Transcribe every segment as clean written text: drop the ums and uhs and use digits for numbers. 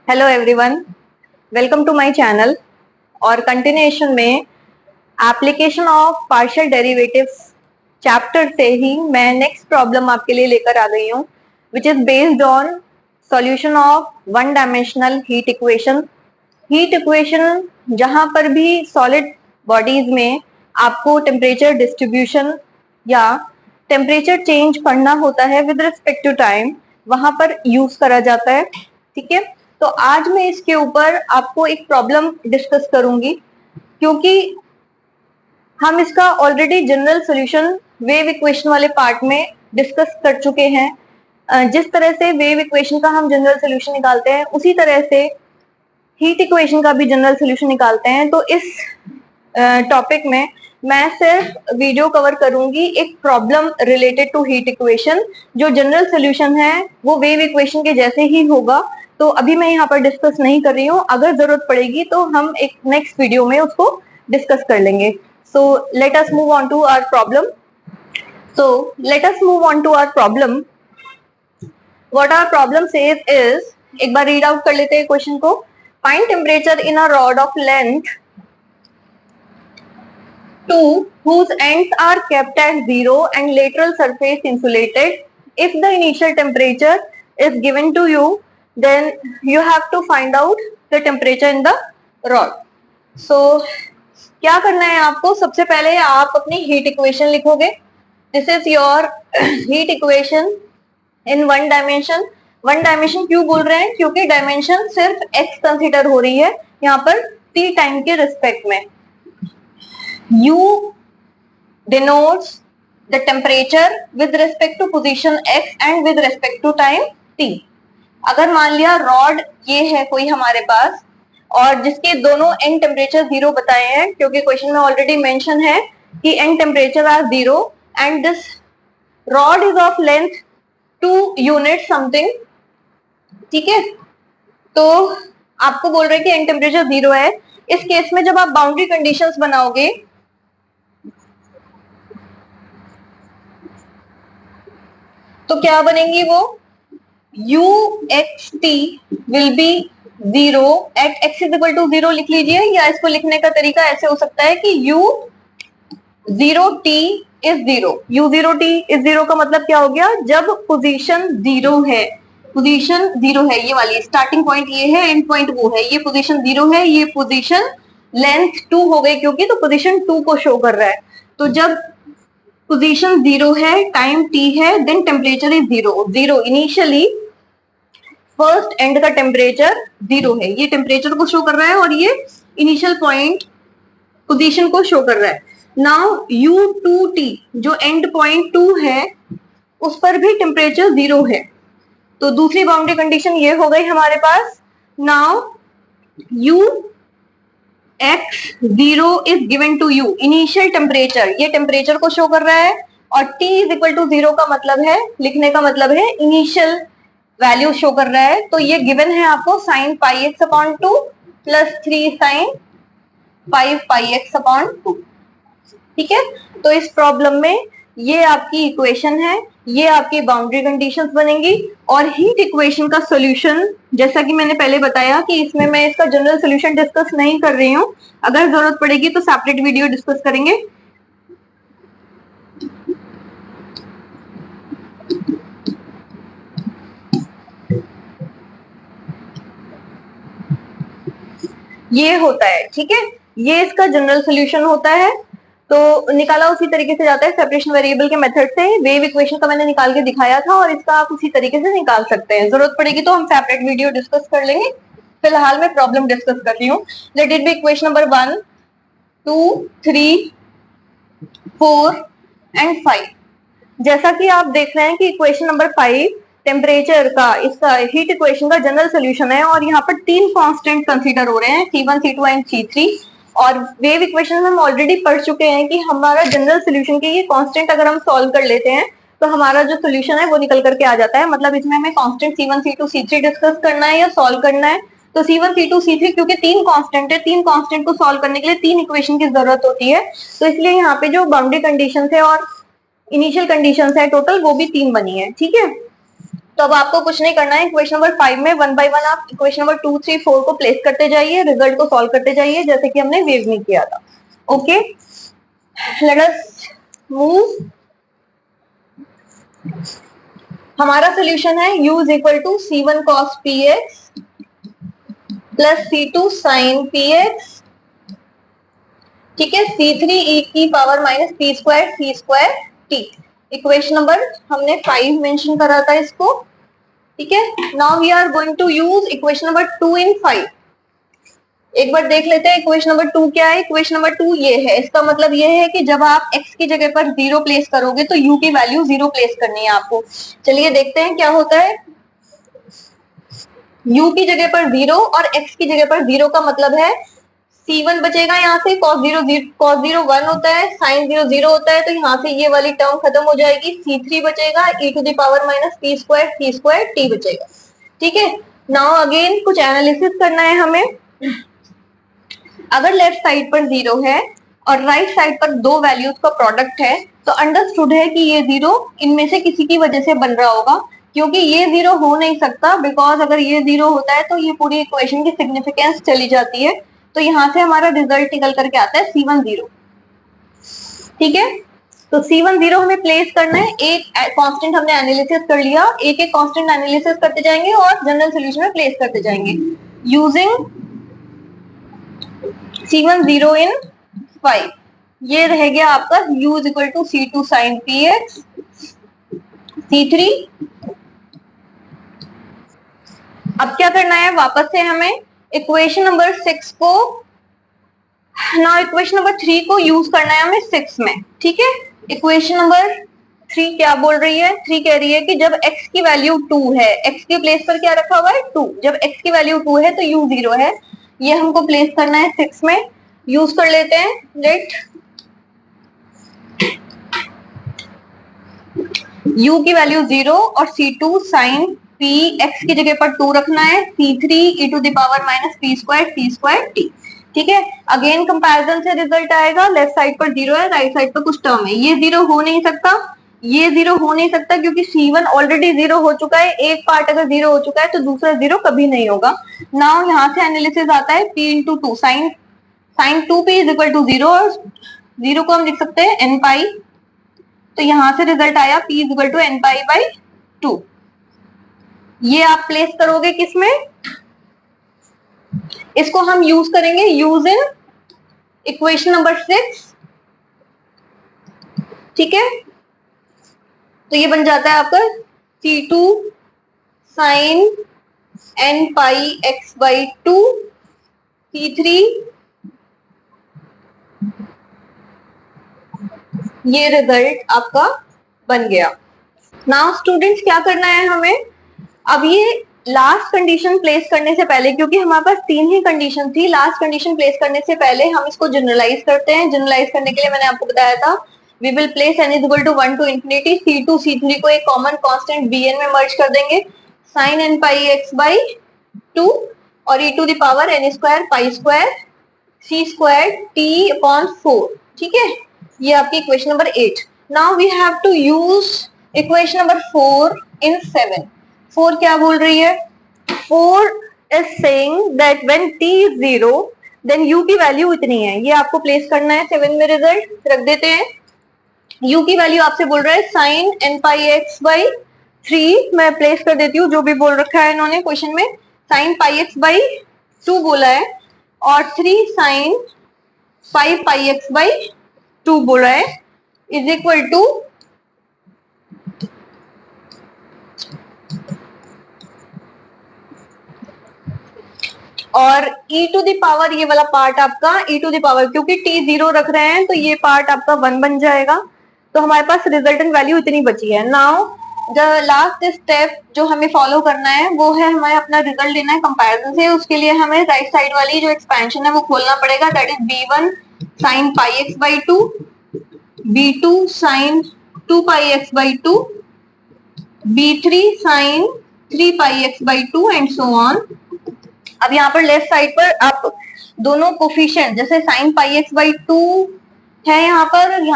Hello everyone, welcome to my channel. और continuation में application of partial derivatives chapter से ही मैं नेक्स्ट प्रॉब्लम आपके लिए लेकर आ गई हूँ, which is based on solution of one dimensional heat equation. Heat equation जहां पर भी सॉलिड बॉडीज में आपको टेम्परेचर डिस्ट्रीब्यूशन या टेम्परेचर चेंज पढ़ना होता है विद रिस्पेक्ट टू टाइम, वहां पर यूज करा जाता है। ठीक है, तो आज मैं इसके ऊपर आपको एक प्रॉब्लम डिस्कस करूंगी, क्योंकि हम इसका already general solution wave equation वाले पार्ट में डिस्कस कर चुके हैं। जिस तरह से वेव इक्वेशन का हम जनरल सॉल्यूशन निकालते हैं, उसी तरह से हीट इक्वेशन का भी जनरल सॉल्यूशन निकालते हैं। तो इस टॉपिक में मैं सिर्फ वीडियो कवर करूंगी एक problem related to heat equation. जो जनरल सॉल्यूशन है वो वेव इक्वेशन के जैसे ही होगा, तो अभी मैं यहाँ पर डिस्कस नहीं कर रही हूँ। अगर जरूरत पड़ेगी तो हम एक नेक्स्ट वीडियो में उसको डिस्कस कर लेंगे। So let us move on to our problem. What our problem says is, एक बार रीड आउट कर लेते हैं क्वेश्चन को। Find temperature in a rod of length 2 whose ends are kept at 0 and lateral surface insulated. If the initial temperature is given to you, then you have to find out the temperature in the rod. So क्या करना है आपको? सबसे पहले आप अपनी heat equation लिखोगे। This is your heat equation in one dimension. One dimension क्यों बोल रहे हैं? क्योंकि डायमेंशन सिर्फ x कंसिडर हो रही है यहाँ पर t टाइम के रिस्पेक्ट में। U denotes the temperature with respect to position x and with respect to time t. अगर मान लिया रॉड ये है कोई हमारे पास और जिसके दोनों एंड टेम्परेचर 0 बताए हैं, क्योंकि क्वेश्चन में ऑलरेडी मेंशन है कि end temperature are 0 and this rod is of length 2 unit something. ठीक है, तो आपको बोल रहे हैं कि एंड टेम्परेचर 0 है। इस केस में जब आप बाउंड्री कंडीशंस बनाओगे तो क्या बनेंगी वो? u x t will be 0 at x is equal to 0 लिख लीजिए, या इसको लिखने का तरीका ऐसे हो सकता है कि u 0 t is 0। u 0 t is 0 का मतलब क्या हो गया? जब पोजीशन 0 है, पोजीशन 0 है, ये वाली स्टार्टिंग पॉइंट ये है, एंड पॉइंट वो है, ये पोजीशन 0 है, ये पोजीशन लेंथ 2 हो गई क्योंकि तो पोजीशन 2 को शो कर रहा है। तो जब पोजीशन 0 है, टाइम t है, then temperature is 0। 0 initially first end का टेम्परेचर 0 है, ये टेम्परेचर को शो कर रहा है और ये इनिशियल पॉइंट पोजीशन को शो कर रहा है। नाउ u2t जो एंड पॉइंट 2 है उस पर भी टेम्परेचर 0 है, तो दूसरी बाउंड्री कंडीशन ये हो गई हमारे पास। Now u x 0 is given to u, initial temperature, ये टेम्परेचर को शो कर रहा है, और t इज इक्वल टू 0 का मतलब है, लिखने का मतलब है इनिशियल वैल्यू शो कर रहा है। तो ये गिवन है आपको sin पाई x अपॉन 2 प्लस 3 sin 5 पाई x अपॉन 2। ठीक है, तो इस प्रॉब्लम में ये आपकी इक्वेशन है, ये आपकी बाउंड्री कंडीशंस बनेंगी। और हीट इक्वेशन का सॉल्यूशन, जैसा कि मैंने पहले बताया कि इसमें मैं इसका जनरल सॉल्यूशन डिस्कस नहीं कर रही हूँ, अगर जरूरत पड़ेगी तो सेपरेट वीडियो डिस्कस करेंगे। ये होता है, ठीक है, ये इसका जनरल सॉल्यूशन होता है। तो निकाला उसी तरीके से जाता है सेपरेशन वेरिएबल के मेथड से। वेव इक्वेशन का मैंने निकाल के दिखाया था और इसका आप उसी तरीके से निकाल सकते हैं। जरूरत पड़ेगी तो हम सेपरेट वीडियो डिस्कस कर लेंगे। फिलहाल मैं प्रॉब्लम डिस्कस कर रही हूँ। Let it be equation number 1 2 3 4 and 5। जैसा कि आप देख रहे हैं कि इक्वेशन नंबर 5 टेम्परेचर का, इसका हीट इक्वेशन का जनरल सॉल्यूशन है, और यहाँ पर 3 कांस्टेंट कंसीडर हो रहे हैं, C1 C2 एंड C3। और वेव इक्वेशन हम ऑलरेडी पढ़ चुके हैं कि हमारा जनरल सॉल्यूशन के ये कांस्टेंट अगर हम सॉल्व कर लेते हैं तो हमारा जो सॉल्यूशन है वो निकल करके आ जाता है। मतलब इसमें हमें constant C1 C2 C3 discuss करना है या सॉल्व करना है। तो C1 C2 C3 क्योंकि 3 कांस्टेंट है, 3 कांस्टेंट को सॉल्व करने के लिए 3 इक्वेशन की जरूरत होती है, तो इसलिए यहाँ पे जो बाउंड्री कंडीशन है और इनिशियल कंडीशंस है टोटल वो भी 3 बनी है। ठीक है, तो अब आपको कुछ नहीं करना है, इक्वेशन नंबर 5 में 1 बाय 1 आप इक्वेशन नंबर 2, 3, 4 को प्लेस करते जाइए, रिजल्ट को सॉल्व करते जाइए, जैसे कि हमने वेव में किया था। Okay, let us move. हमारा सोल्यूशन है u is equal to c1 cos px plus c2 sin px, ठीक है, c3 e की power minus p square c square t। Equation number हमने 5 मेंशन करा था इसको, ठीक है। Now we are going to use equation number 2 in 5। एक बार देख लेते हैं इक्वेशन नंबर 2 क्या है। इक्वेशन नंबर 2 ये है, इसका मतलब ये है कि जब आप x की जगह पर 0 प्लेस करोगे तो u की वैल्यू 0 प्लेस करनी है आपको। चलिए देखते हैं क्या होता है। u की जगह पर 0 और x की जगह पर 0 का मतलब है c1 बचेगा, यहाँ से cos 0 1 होता है, sin 0 0 होता है, तो यहाँ से ये वाली टर्म खत्म हो जाएगी, c3 बचेगा, e to the power minus p square c square t बचेगा, ठीक है। नाउ अगेन कुछ एनालिसिस करना है हमें। अगर लेफ्ट साइड पर 0 है और राइट साइड पर दो वैल्यूज का प्रोडक्ट है, तो अंडरस्टूड है कि ये 0 इनमें से किसी की वजह से बन रहा होगा, क्योंकि ये 0 हो नहीं सकता, बिकॉज अगर ये 0 होता है तो ये पूरी इक्वेशन की सिग्निफिकेंस चली जाती है। तो यहाँ से हमारा रिजल्ट निकल करके आता है C1 0, ठीक है। तो C1 0 हमें प्लेस करना है। एक कांस्टेंट हमने एनालिसिस कर लिया, एक एक कांस्टेंट एनालिसिस करते जाएंगे और जनरल सोल्यूशन में प्लेस करते जाएंगे यूजिंग C1 0 in 5। ये रह गया आपका u is equal to C2 sin px, C3। अब क्या करना है, वापस से हमें इक्वेशन नंबर 6 को, ना इक्वेशन नंबर 3 को यूज करना है हमें 6 में, ठीक है। इक्वेशन नंबर 3 क्या बोल रही है, 3 कह रही है कि जब x की वैल्यू 2 है, x के प्लेस पर क्या रखा हुआ है 2, जब x की वैल्यू 2 है तो u 0 है, ये हमको प्लेस करना है 6 में। यूज कर लेते हैं, लेट u की वैल्यू 0 और C2 sin p, x की जगह पर 2 रखना है, C3 e to the power minus p square c square t, ठीक है। अगेन कंपैरिजन से रिजल्ट आएगा, लेफ्ट साइड पर 0 है, राइट साइड पर कुछ टर्म है, ये 0 हो नहीं सकता, ये 0 हो नहीं सकता, क्योंकि C1 ऑलरेडी 0 हो चुका है। एक पार्ट अगर 0 हो चुका है तो दूसरा 0 कभी नहीं होगा। नाउ यहाँ से एनालिसिस आता है p into 2 sine 2p is equal to 0, और 0 को हम लिख सकते हैं n पाई, तो यहां से रिजल्ट आया p is equal to n pi by 2। ये आप प्लेस करोगे किसमें, इसको हम यूज करेंगे यूज इन इक्वेशन नंबर 6, ठीक है। तो ये बन जाता है आपका C2 sine n pi x by 2, C3 ये रिजल्ट आपका बन गया। नाउ स्टूडेंट्स क्या करना है हमें, अब ये लास्ट कंडीशन प्लेस करने से पहले, क्योंकि हमारे पास 3 ही कंडीशन थी, लास्ट कंडीशन प्लेस करने से पहले हम इसको जनरलाइज करते हैं। जनरलाइज करने के लिए मैंने आपको बताया था we will place n is equal to 1 to infinity C2 C3 को एक कॉमन कांस्टेंट Bn में मर्ज कर देंगे, sine n pi x by 2 और e to the power n square pi square c square t upon 4, ठीक है। ये आपकी equation number 8। Now we have to use equation number 4 in 7। 4 क्या बोल रही है, 4 is saying that when t is 0 then u की वैल्यू इतनी है, ये आपको प्लेस करना है 7 में। रिजल्ट रख देते हैं, u की वैल्यू आपसे बोल रहा है sine n pi x by 3, मैं प्लेस कर देती हूँ जो भी बोल रखा है इन्होंने क्वेश्चन में, साइन पाई x बाई 2 बोला है और 3 साइन 5 पाई x बाई 2 बोल रहा है, इज इक्वल टू और e टू द पावर, ये वाला पार्ट आपका e टू द पावर, क्योंकि t 0 रख रहे हैं तो ये पार्ट आपका 1 बन जाएगा। तो हमारे पास रिजल्टेंट वैल्यू इतनी बची है। नाउ द लास्ट स्टेप जो हमें फॉलो करना है वो है हमें अपना रिजल्ट लेना है कंपैरिजन से। उसके लिए हमें राइट साइड वाली जो एक्सपेंशन है वो खोलना पड़ेगा, that is b1 sine pi x by 2, b2 sine 2 pi x by 2, b3 sine 3 pi x by 2 and so on. अब यहाँ पर लेफ्ट साइड पर आप दोनों कोफिशिएंट, जैसे साइन पाई x बाई 2 है यहाँ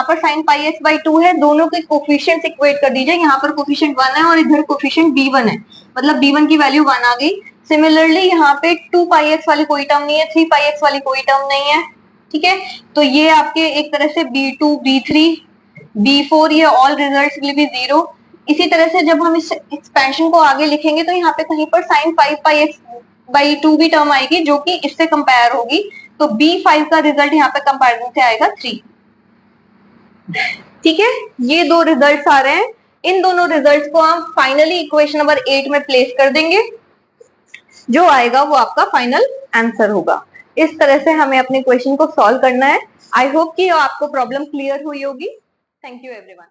पर साइन पाई एक्स बाई 2 है, दोनों के कोफिशिएंट्स इक्वेट कर दीजिए, यहाँ पर कोफिशिएंट 1 है और इधर कोफिशिएंट b1 है, मतलब b1 की वैल्यू 1 आ गई। सिमिलरली यहाँ पे 2 पाई एक्स वाली कोई टर्म नहीं है, 3 पाई एक्स वाली कोई टर्म नहीं है, ठीक है। तो ये आपके एक तरह से b2 b3 b4 ये ऑल रिजल्ट्स विल बी 0। इसी तरह से जब हम इस एक्सपेंशन को आगे लिखेंगे तो यहाँ पे कहीं पर साइन 5 पाई एक्स बाई 2 भी टर्म आएगी जो कि इससे कंपेयर होगी, तो b5 का रिजल्ट यहाँ पे कंपैरिजन से आएगा 3। ठीक है, ये दो रिजल्ट्स आ रहे हैं, इन दोनों रिजल्ट्स को हम फाइनली इक्वेशन नंबर 8 में प्लेस कर देंगे, जो आएगा वो आपका फाइनल आंसर होगा। इस तरह से हमें अपने क्वेश्चन को सॉल्व करना है। आई होप कि आपको प्रॉब्लम क्लियर हुई होगी। Thank you everyone.